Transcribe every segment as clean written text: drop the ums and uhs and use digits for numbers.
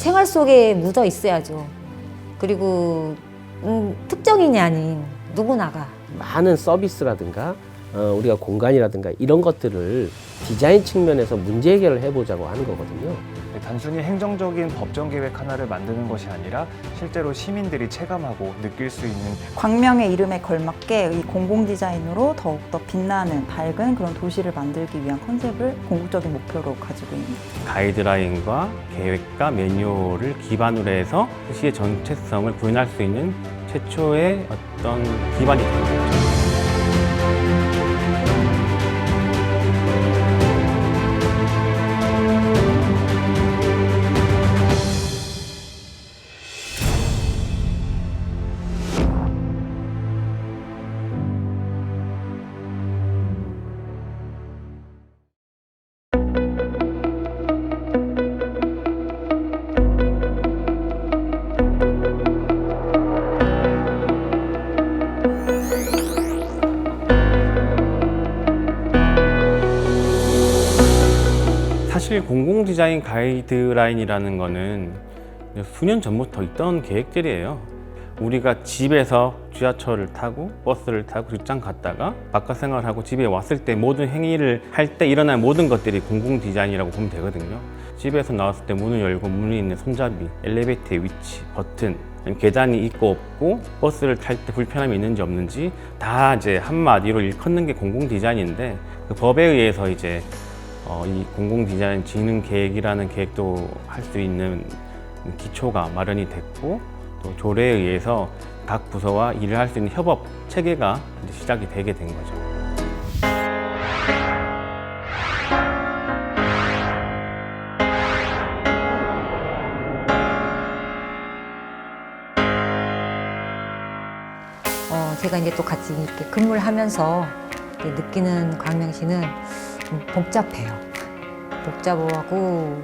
생활 속에 묻어 있어야죠. 그리고 특정인이 아닌 누구나가 많은 서비스라든가 우리가 공간이라든가 이런 것들을 디자인 측면에서 문제 해결을 해보자고 하는 거거든요. 단순히 행정적인 법정 계획 하나를 만드는 것이 아니라 실제로 시민들이 체감하고 느낄 수 있는 광명의 이름에 걸맞게 이 공공 디자인으로 더욱더 빛나는 밝은 그런 도시를 만들기 위한 컨셉을 궁극적인 목표로 가지고 있습니다. 가이드라인과 계획과 매뉴얼을 기반으로 해서 도시의 정체성을 구현할 수 있는 최초의 어떤 기반이 되는 거죠. 사실 공공디자인 가이드라인이라는 거는 수년 전부터 있던 계획들이에요. 우리가 집에서 지하철을 타고 버스를 타고 직장 갔다가 바깥 생활하고 집에 왔을 때 모든 행위를 할 때 일어나는 모든 것들이 공공디자인이라고 보면 되거든요. 집에서 나왔을 때 문을 열고 문에 있는 손잡이, 엘리베이터의 위치, 버튼, 계단이 있고 없고 버스를 탈 때 불편함이 있는지 없는지 다 이제 한마디로 일컫는 게 공공디자인인데 그 법에 의해서 이제 이 공공디자인 진흥 계획이라는 계획도 할 수 있는 기초가 마련이 됐고 또 조례에 의해서 각 부서와 일을 할 수 있는 협업 체계가 이제 시작이 되게 된 거죠. 제가 이제 또 같이 이렇게 근무를 하면서 느끼는 광명시는 좀 복잡해요. 복잡하고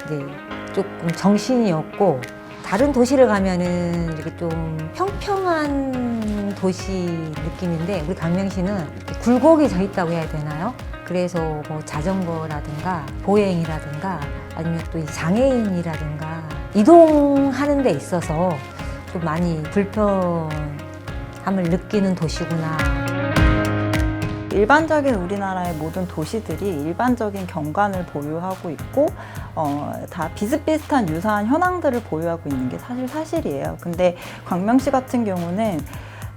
이제 조금 정신이 없고 다른 도시를 가면은 이렇게 좀 평평한 도시 느낌인데 우리 광명시는 이렇게 굴곡이 져 있다고 해야 되나요? 그래서 뭐 자전거라든가 보행이라든가 아니면 또 이 장애인이라든가 이동하는 데 있어서 좀 많이 불편함을 느끼는 도시구나. 일반적인 우리나라의 모든 도시들이 일반적인 경관을 보유하고 있고 다 비슷비슷한 유사한 현황들을 보유하고 있는 게 사실이에요. 근데 광명시 같은 경우는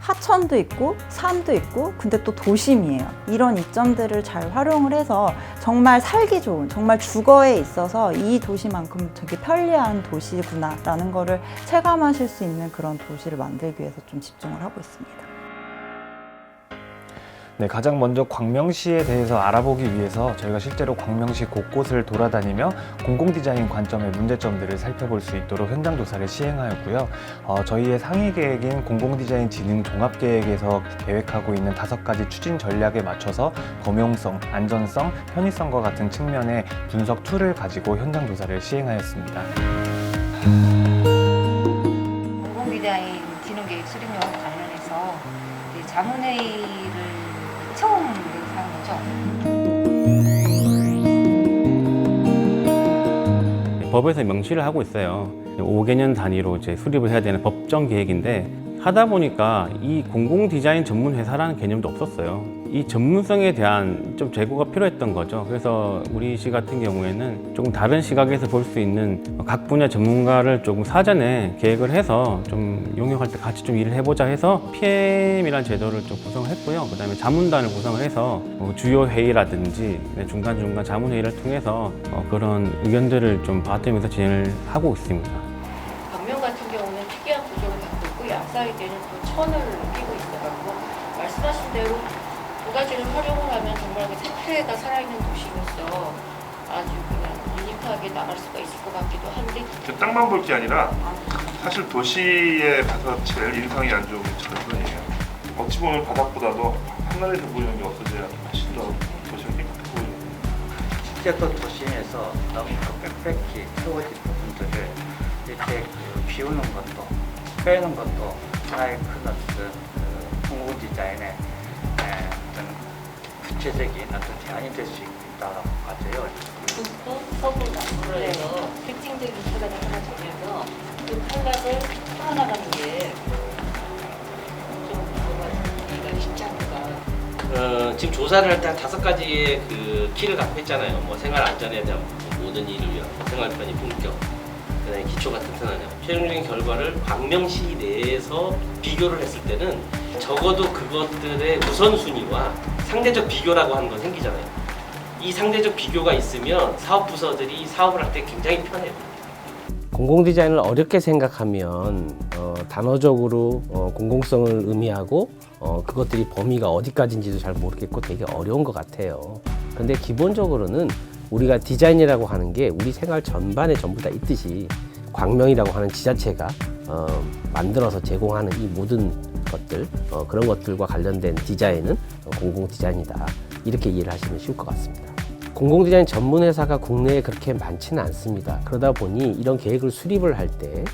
하천도 있고 산도 있고 근데 또 도심이에요. 이런 이점들을 잘 활용을 해서 정말 살기 좋은, 정말 주거에 있어서 이 도시만큼 되게 편리한 도시구나라는 거를 체감하실 수 있는 그런 도시를 만들기 위해서 좀 집중을 하고 있습니다. 네, 가장 먼저 광명시에 대해서 알아보기 위해서 저희가 실제로 광명시 곳곳을 돌아다니며 공공디자인 관점의 문제점들을 살펴볼 수 있도록 현장조사를 시행하였고요. 저희의 상위 계획인 공공디자인 진흥 종합계획에서 계획하고 있는 5가지 추진 전략에 맞춰서 범용성, 안전성, 편의성과 같은 측면의 분석 툴을 가지고 현장조사를 시행하였습니다. 공공디자인 진흥계획 수립령과 관련해서 자문회의를 처음 하는 거죠. 법에서 명시를 하고 있어요. 5개년 단위로 이제 수립을 해야 되는 법정 계획인데 하다 보니까 이 공공디자인 전문 회사라는 개념도 없었어요. 이 전문성에 대한 좀 제고가 필요했던 거죠. 그래서 우리 시 같은 경우에는 조금 다른 시각에서 볼 수 있는 각 분야 전문가를 조금 사전에 계획을 해서 좀 용역할 때 같이 좀 일을 해보자 해서 PM이라는 제도를 좀 구성을 했고요. 그 다음에 자문단을 구성을 해서 주요 회의라든지 중간중간 자문회의를 통해서 그런 의견들을 좀 바탕에서 진행을 하고 있습니다. 광명 같은 경우는 특이한 구조를 갖고 있고 양사이드에는 또 천을 끼고 있어가지고 말씀하신 대로 두 가지를 활용을 하면 정말 그 생태가 살아있는 도시로서 아주 그냥 유니크하게 나갈 수가 있을 것 같기도 한데 땅만 볼 게 아니라 사실 도시에 가서 제일 인상이 안 좋은 게 절편이에요. 어찌 보면 바닥보다도 하늘에서 보이는 게 없어져야 훨씬 더 도시가 깨끗해 보이는 실제 또 도심에서 너무 빽빽히 세워진 부분들을 이렇게 비우는 것도 빼는 것도 하나의 큰 어떤 공공 디자인의 어떤 구체적인 어떤 제안이 될 수 있다고 봐져요. 북부, 서부, 남부로 해서 특징적인 컬러를 하나 정해서 그 컬러를 풀어나가는 게 좀 뭐가 쉽지 않을까. 지금 조사를 할 때 한 5가지의 그 키를 갖고 있잖아요. 뭐 생활 안전에 대한 모든 일을 위한 생활 편의 품격, 그다음에 기초가 튼튼하냐. 최종적인 결과를 광명시 내에서 비교를 했을 때는 적어도 그것들의 우선순위와 상대적 비교라고 하는 건 생기잖아요. 이 상대적 비교가 있으면 사업 부서들이 사업을 할 때 굉장히 편해요. 공공 디자인을 어렵게 생각하면 단어적으로 공공성을 의미하고 그것들이 범위가 어디까지인지도 잘 모르겠고 되게 어려운 것 같아요. 근데 기본적으로는 우리가 디자인이라고 하는 게 우리 생활 전반에 전부 다 있듯이 광명이라고 하는 지자체가 만들어서 제공하는 이 모든 것들 그런 것들과 관련된 디자인은 공공 디자인이다. 이렇게 이해를 하시면 쉬울 것 같습니다. 공공 디자인 전문 회사가 국내에 그렇게 많지는 않습니다. 그러다 보니 이런 계획을 수립을 할 때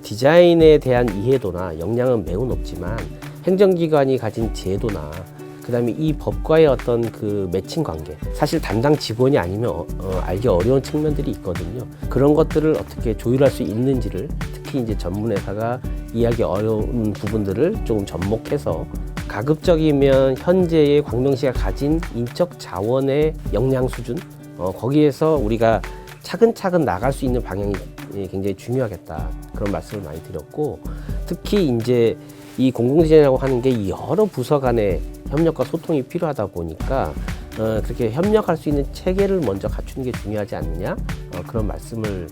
디자인에 대한 이해도나 역량은 매우 높지만 행정기관이 가진 제도나 그다음에 이 법과의 어떤 그 매칭 관계, 사실 담당 직원이 아니면 알기 어려운 측면들이 있거든요. 그런 것들을 어떻게 조율할 수 있는지를 특히 이제 전문 회사가 이해하기 어려운 부분들을 조금 접목해서 가급적이면 현재의 광명시가 가진 인적 자원의 역량 수준, 거기에서 우리가 차근차근 나갈 수 있는 방향이 굉장히 중요하겠다. 그런 말씀을 많이 드렸고, 특히 이제 이 공공디자인이라고 하는 게 여러 부서 간의 협력과 소통이 필요하다 보니까 그렇게 협력할 수 있는 체계를 먼저 갖추는 게 중요하지 않느냐, 그런 말씀을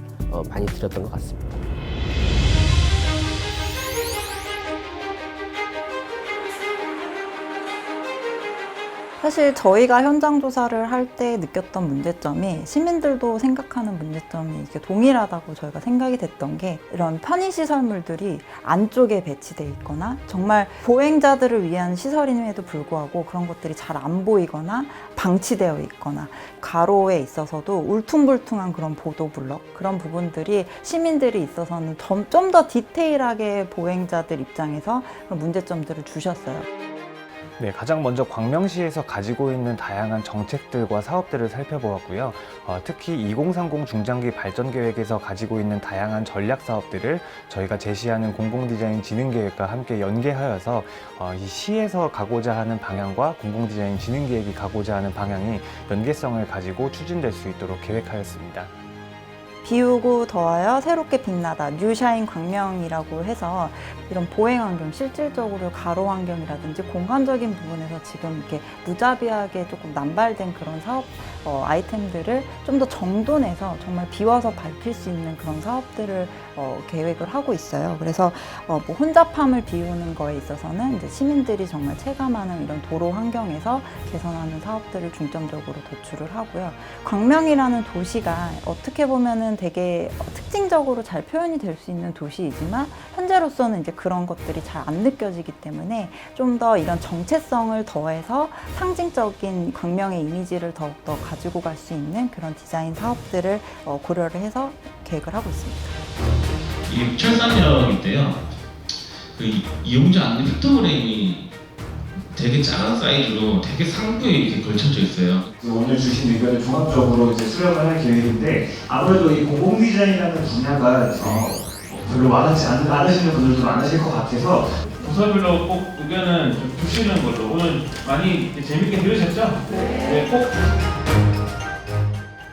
많이 드렸던 것 같습니다. 사실 저희가 현장 조사를 할 때 느꼈던 문제점이 시민들도 생각하는 문제점이 이게 동일하다고 저희가 생각이 됐던 게 이런 편의시설물들이 안쪽에 배치돼 있거나 정말 보행자들을 위한 시설임에도 불구하고 그런 것들이 잘 안 보이거나 방치되어 있거나 가로에 있어서도 울퉁불퉁한 그런 보도블럭 그런 부분들이 시민들이 있어서는 좀 더 디테일하게 보행자들 입장에서 그런 문제점들을 주셨어요. 네, 가장 먼저 광명시에서 가지고 있는 다양한 정책들과 사업들을 살펴보았고요. 특히 2030 중장기 발전 계획에서 가지고 있는 다양한 전략 사업들을 저희가 제시하는 공공디자인 진흥계획과 함께 연계하여서 이 시에서 가고자 하는 방향과 공공디자인 진흥계획이 가고자 하는 방향이 연계성을 가지고 추진될 수 있도록 계획하였습니다. 비우고 더하여 새롭게 빛나다 뉴샤인 광명이라고 해서 이런 보행 환경, 실질적으로 가로 환경이라든지 공간적인 부분에서 지금 이렇게 무자비하게 조금 남발된 그런 사업 아이템들을 좀 더 정돈해서 정말 비워서 밝힐 수 있는 그런 사업들을 계획을 하고 있어요. 그래서 뭐 혼잡함을 비우는 거에 있어서는 이제 시민들이 정말 체감하는 이런 도로 환경에서 개선하는 사업들을 중점적으로 도출을 하고요. 광명이라는 도시가 어떻게 보면은 되게 특징적으로 잘 표현이 될 수 있는 도시이지만 현재로서는 이제 그런 것들이 잘 안 느껴지기 때문에 좀 더 이런 정체성을 더해서 상징적인 광명의 이미지를 더욱더 가지고 갈 수 있는 그런 디자인 사업들을 고려를 해서 계획을 하고 있습니다. 이게 철산이라고인데요. 그 이용자 안내 픽토그램이 되게 작은 사이즈로 되게 상부에 이렇게 걸쳐져 있어요. 오늘 주신 의견을 종합적으로 이제 수렴을 할 계획인데 아무래도 이 공공 디자인이라는 분야가 별로 많으시는 분들도 많으실 것 같아서 부서별로 꼭 의견은 좀 주시는 걸로. 오늘 많이 재밌게 들으셨죠? 네, 꼭.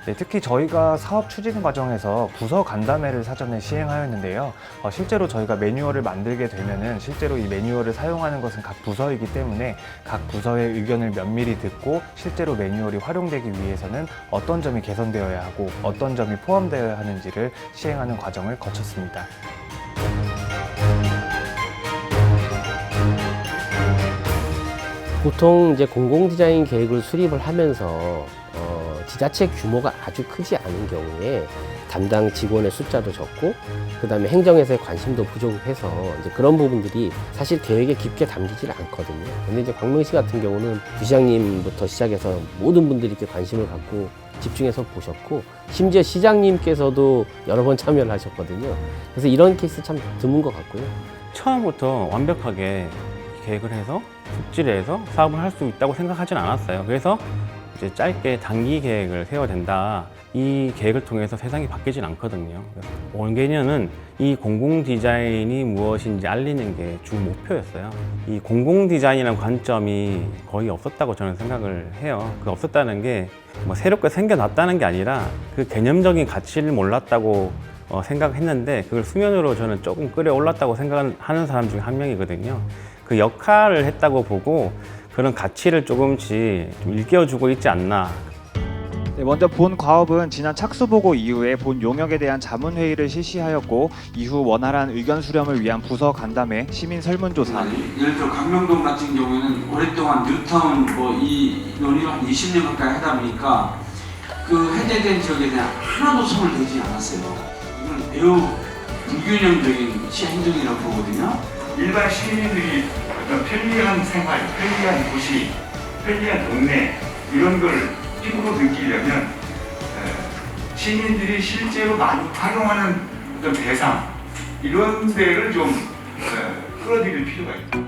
네, 특히 저희가 사업 추진 과정에서 부서 간담회를 사전에 시행하였는데요. 실제로 저희가 매뉴얼을 만들게 되면은 실제로 이 매뉴얼을 사용하는 것은 각 부서이기 때문에 각 부서의 의견을 면밀히 듣고 실제로 매뉴얼이 활용되기 위해서는 어떤 점이 개선되어야 하고 어떤 점이 포함되어야 하는지를 시행하는 과정을 거쳤습니다. 보통 이제 공공 디자인 계획을 수립을 하면서 지자체 규모가 아주 크지 않은 경우에 담당 직원의 숫자도 적고 그다음에 행정에서의 관심도 부족해서 이제 그런 부분들이 사실 계획에 깊게 담기질 않거든요. 근데 이제 광명시 같은 경우는 부시장님부터 시작해서 모든 분들이 이렇게 관심을 갖고 집중해서 보셨고 심지어 시장님께서도 여러 번 참여를 하셨거든요. 그래서 이런 케이스 참 드문 것 같고요. 처음부터 완벽하게 계획을 해서 숙지를 해서 사업을 할 수 있다고 생각하진 않았어요. 그래서 이제 짧게 단기 계획을 세워야 된다. 이 계획을 통해서 세상이 바뀌진 않거든요. 원개년은 이 공공 디자인이 무엇인지 알리는 게 주 목표였어요. 이 공공 디자인이라는 관점이 거의 없었다고 저는 생각을 해요. 그 없었다는 게 뭐 새롭게 생겨났다는 게 아니라 그 개념적인 가치를 몰랐다고 생각했는데 그걸 수면으로 저는 조금 끌어올랐다고 생각하는 사람 중에 한 명이거든요. 그 역할을 했다고 보고 그런 가치를 조금씩 좀 일깨워주고 있지 않나. 네, 먼저 본 과업은 지난 착수보고 이후에 본 용역에 대한 자문회의를 실시하였고 이후 원활한 의견 수렴을 위한 부서 간담회, 시민 설문조사. 예를 들어 강명동 같은 경우에는 오랫동안 뉴타운 이 논의를 한 20년 가까이 하다 보니까 그 해제된 지역에 대한 하나도 손을 대지 않았어요. 이건 매우 불균형적인 행정이라고 보거든요. 일반 시민들이 어떤 편리한 생활, 편리한 도시, 편리한 동네 이런 걸 피부로 느끼려면 시민들이 실제로 많이 활용하는 어떤 대상 이런 데를 좀 끌어들일 필요가 있다.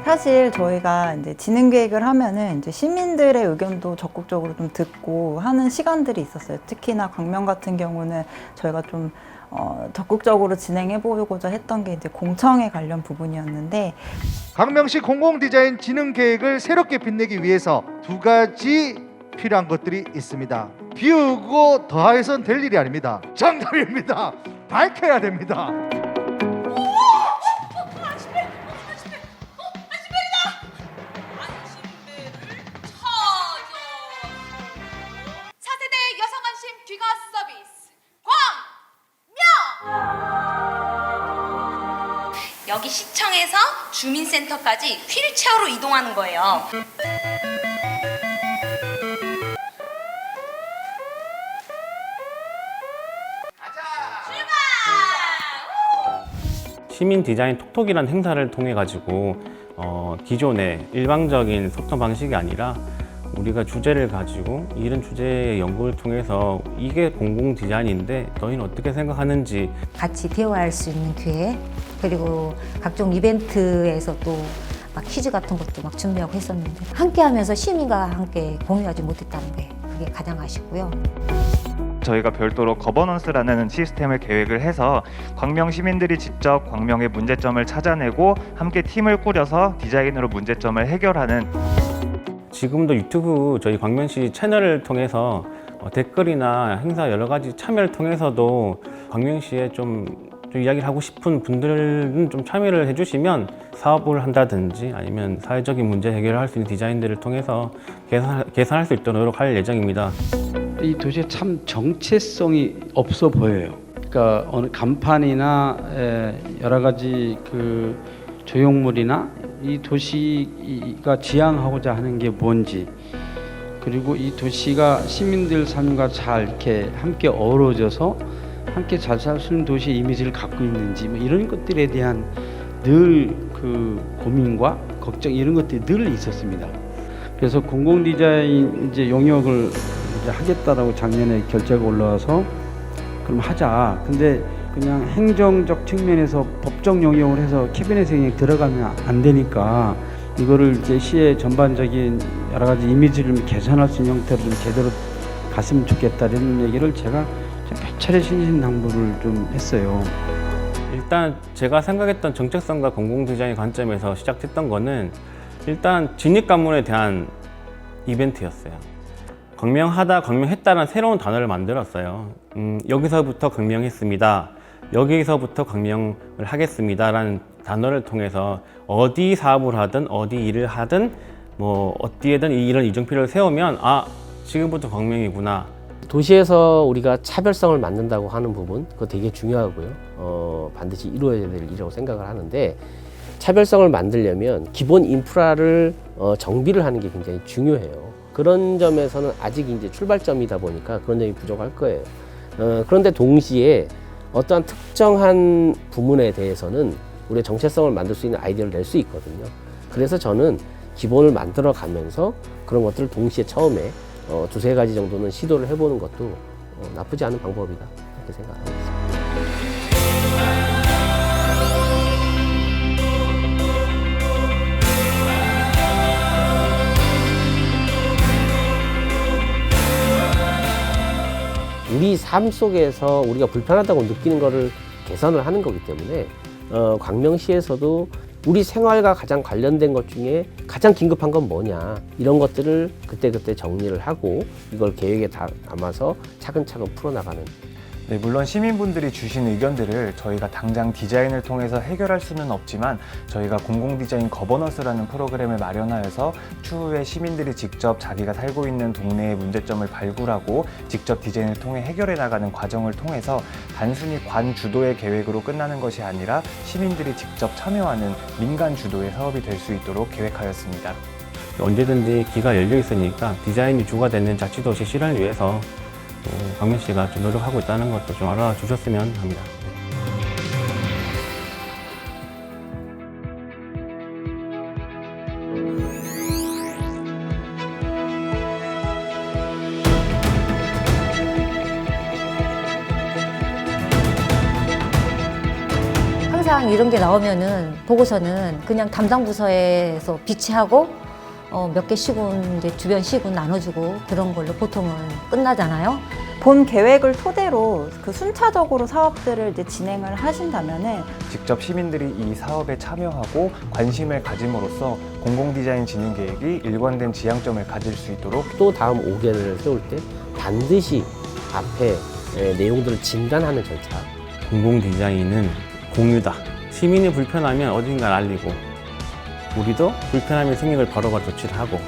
사실 저희가 이제 진행 계획을 하면은 이제 시민들의 의견도 적극적으로 좀 듣고 하는 시간들이 있었어요. 특히나 광명 같은 경우는 저희가 좀 적극적으로 진행해 보고자 했던 게 이제 공청회 관련 부분이었는데 광명시 공공디자인 진흥 계획을 새롭게 빛내기 위해서 두 가지 필요한 것들이 있습니다. 비우고 더해선 될 일이 아닙니다. 정답입니다. 밝혀야 됩니다. 여기 시청에서 주민센터까지 휠체어로 이동하는 거예요. 시민 디자인 톡톡이라는 행사를 통해 가지고 기존의 일방적인 소통 방식이 아니라 우리가 주제를 가지고 이런 주제의 연구를 통해서 이게 공공 디자인인데 너희는 어떻게 생각하는지 같이 대화할 수 있는 기회, 그리고 각종 이벤트에서 또 막 퀴즈 같은 것도 막 준비하고 했었는데 함께 하면서 시민과 함께 공유하지 못했다는 게 그게 가장 아쉽고요. 저희가 별도로 거버넌스라는 시스템을 계획을 해서 광명 시민들이 직접 광명의 문제점을 찾아내고 함께 팀을 꾸려서 디자인으로 문제점을 해결하는. 지금도 유튜브 저희 광명시 채널을 통해서 댓글이나 행사 여러 가지 참여를 통해서도 광명시에 좀 이야기를 하고 싶은 분들은 좀 참여를 해주시면 사업을 한다든지 아니면 사회적인 문제 해결을 할 수 있는 디자인들을 통해서 개선할 수 있도록 노력할 예정입니다. 이 도시에 참 정체성이 없어 보여요. 그러니까 어느 간판이나 여러 가지 그 조형물이나 이 도시가 지향하고자 하는 게 뭔지, 그리고 이 도시가 시민들 삶과 잘 이렇게 함께 어우러져서 함께 잘 살 수 있는 도시의 이미지를 갖고 있는지, 뭐 이런 것들에 대한 늘 그 고민과 걱정, 이런 것들이 늘 있었습니다. 그래서 공공 디자인 이제 용역을 이제 하겠다라고 작년에 결제가 올라와서 그럼 하자. 근데 그냥 행정적 측면에서 법적 용역을 해서 캐비넷에 그냥 들어가면 안 되니까 이거를 이제 시의 전반적인 여러 가지 이미지를 개선할 수 있는 형태로 좀 제대로 갔으면 좋겠다는 얘기를 제가 몇 차례 신신당부를 좀 했어요. 일단 제가 생각했던 정체성과 공공 디자인 관점에서 시작했던 거는 일단 진입관문에 대한 이벤트였어요. 광명하다, 광명했다는 새로운 단어를 만들었어요. 여기서부터 광명했습니다. 여기서부터 광명을 하겠습니다라는 단어를 통해서 어디 사업을 하든 어디 일을 하든 뭐 어디에든 이런 이정표를 세우면 아, 지금부터 광명이구나. 도시에서 우리가 차별성을 만든다고 하는 부분, 그거 되게 중요하고요. 반드시 이루어야 될 일이라고 생각을 하는데, 차별성을 만들려면 기본 인프라를 정비를 하는 게 굉장히 중요해요. 그런 점에서는 아직 이제 출발점이다 보니까 그런 점이 부족할 거예요. 그런데 동시에 어떠한 특정한 부문에 대해서는 우리의 정체성을 만들 수 있는 아이디어를 낼 수 있거든요. 그래서 저는 기본을 만들어 가면서 그런 것들을 동시에 처음에 두세 가지 정도는 시도를 해보는 것도 나쁘지 않은 방법이다, 이렇게 생각하고 있습니다. 우리 삶 속에서 우리가 불편하다고 느끼는 거를 개선을 하는 거기 때문에 광명시에서도 우리 생활과 가장 관련된 것 중에 가장 긴급한 건 뭐냐 이런 것들을 그때그때 정리를 하고 이걸 계획에 담아서 차근차근 풀어나가는. 네, 물론 시민분들이 주신 의견들을 저희가 당장 디자인을 통해서 해결할 수는 없지만 저희가 공공디자인 거버넌스라는 프로그램을 마련하여서 추후에 시민들이 직접 자기가 살고 있는 동네의 문제점을 발굴하고 직접 디자인을 통해 해결해 나가는 과정을 통해서 단순히 관 주도의 계획으로 끝나는 것이 아니라 시민들이 직접 참여하는 민간 주도의 사업이 될 수 있도록 계획하였습니다. 언제든지 기가 열려 있으니까 디자인이 주가 되는 자치도시 실현을 위해서 광명시가 좀 노력하고 있다는 것도 좀 알아주셨으면 합니다. 항상 이런 게 나오면은 보고서는 그냥 담당 부서에서 비치하고 몇 개 시군 이제 주변 시군 나눠주고 그런 걸로 보통은 끝나잖아요. 본 계획을 토대로 그 순차적으로 사업들을 이제 진행을 하신다면은 직접 시민들이 이 사업에 참여하고 관심을 가짐으로써 공공디자인 진행 계획이 일관된 지향점을 가질 수 있도록 또 다음 5개를 세울 때 반드시 앞에 내용들을 진단하는 절차. 공공디자인은 공유다. 시민이 불편하면 어딘가 알리고 우리도 불편함이 생긴 걸 바로바로 조치를 하고